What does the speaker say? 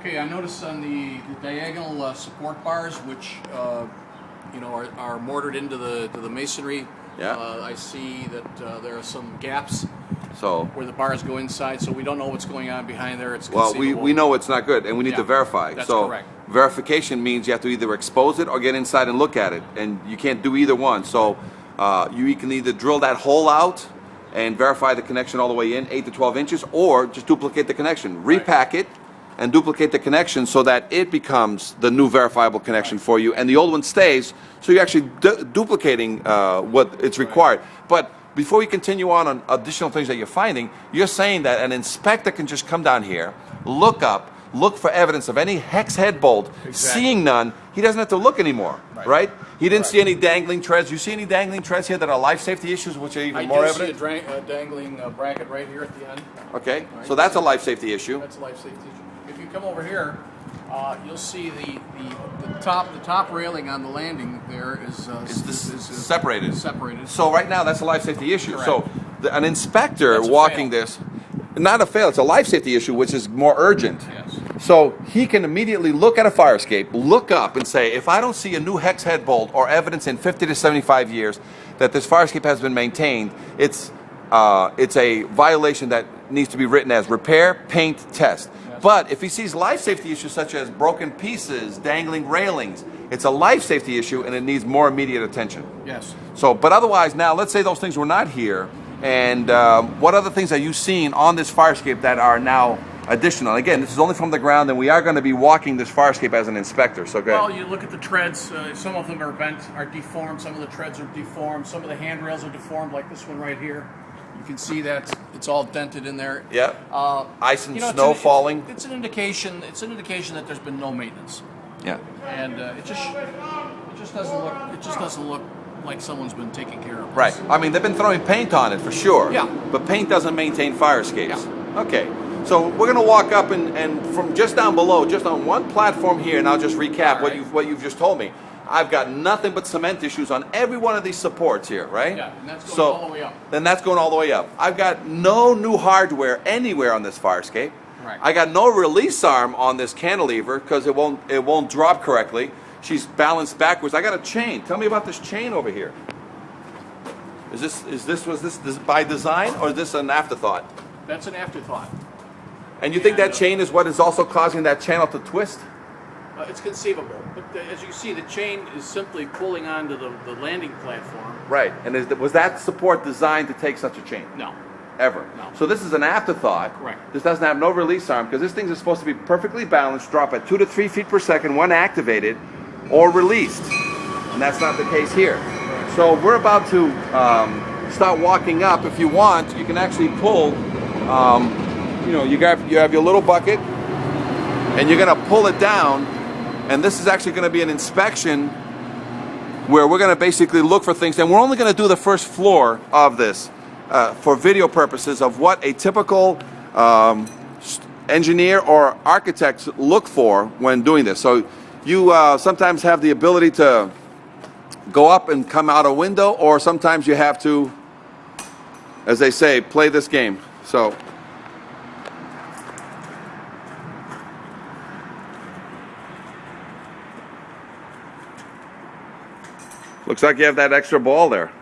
Okay, I noticed on the diagonal support bars, which are mortared into the masonry. Yeah. I see that there are some gaps So, where the bars go inside, so we don't know what's going on behind there. It's well, conceivable. we know it's not good, and we need to verify. That's so, correct. verification means you have to either expose it or get inside and look at it, and you can't do either one. So, you can either drill that hole out and verify the connection all the way in, 8 to 12 inches, or just duplicate the connection, repack it, and duplicate the connection so that it becomes the new verifiable connection for you, and the old one stays. So you're actually duplicating what it's required. But before we continue on additional things that you're finding, you're saying that an inspector can just come down here, look for evidence of any hex head bolt. Exactly. Seeing none, he doesn't have to look anymore, right? He didn't see any dangling treads. You see any dangling treads here that are life safety issues, which are even more evident? I do see a dangling bracket right here at the end. Okay, so that's a life safety issue. That's a life safety issue. If you come over here, you'll see the top railing on the landing there is separated. Separated. So right now that's a life safety issue. Correct. So an inspector That's a walking fail. this, not a fail, it's a life safety issue, which is more urgent. Yes. So he can immediately look at a fire escape, look up and say, if I don't see a new hex head bolt or evidence in 50 to 75 years that this fire escape has been maintained, it's a violation that needs to be written as repair, paint, test. Yes. But if he sees life safety issues such as broken pieces, dangling railings, it's a life safety issue and it needs more immediate attention. Yes. So, but otherwise now, let's say those things were not here, and what other things are you seeing on this fire escape that are now additional? Again, this is only from the ground, and we are going to be walking this fire escape as an inspector, so go ahead. Well, you look at the treads, some of them are bent, are deformed, some of the treads are deformed, some of the handrails are deformed, like this one right here. You can see that it's all dented in there. Yeah. Ice and snow falling. It's an indication. It's an indication that there's been no maintenance. Yeah. And it just doesn't look like someone's been taking care of. Right. I mean, they've been throwing paint on it for sure. Yeah. But paint doesn't maintain fire escapes. Yeah. Okay. So we're going to walk up and from just down below, just on one platform here, and I'll just recap what you've just told me. I've got nothing but cement issues on every one of these supports here, right? Yeah, and that's going all the way up. Then that's going all the way up. I've got no new hardware anywhere on this fire escape. Right. I got no release arm on this cantilever because it won't drop correctly. She's balanced backwards. I got a chain. Tell me about this chain over here. Was this by design or is this an afterthought? That's an afterthought. And you think that chain is what is also causing that channel to twist? It's conceivable, but as you see, the chain is simply pulling onto the landing platform. Right. And was that support designed to take such a chain? No. Ever. No. So this is an afterthought. Correct. This doesn't have no release arm because this thing is supposed to be perfectly balanced, drop at 2 to 3 feet per second when activated or released. And that's not the case here. So we're about to start walking up. If you want, you can actually pull, you have your little bucket and you're going to pull it down. And this is actually going to be an inspection where we're going to basically look for things. And we're only going to do the first floor of this for video purposes of what a typical engineer or architect look for when doing this. So you sometimes have the ability to go up and come out a window, or sometimes you have to, as they say, play this game. So looks like you have that extra ball there.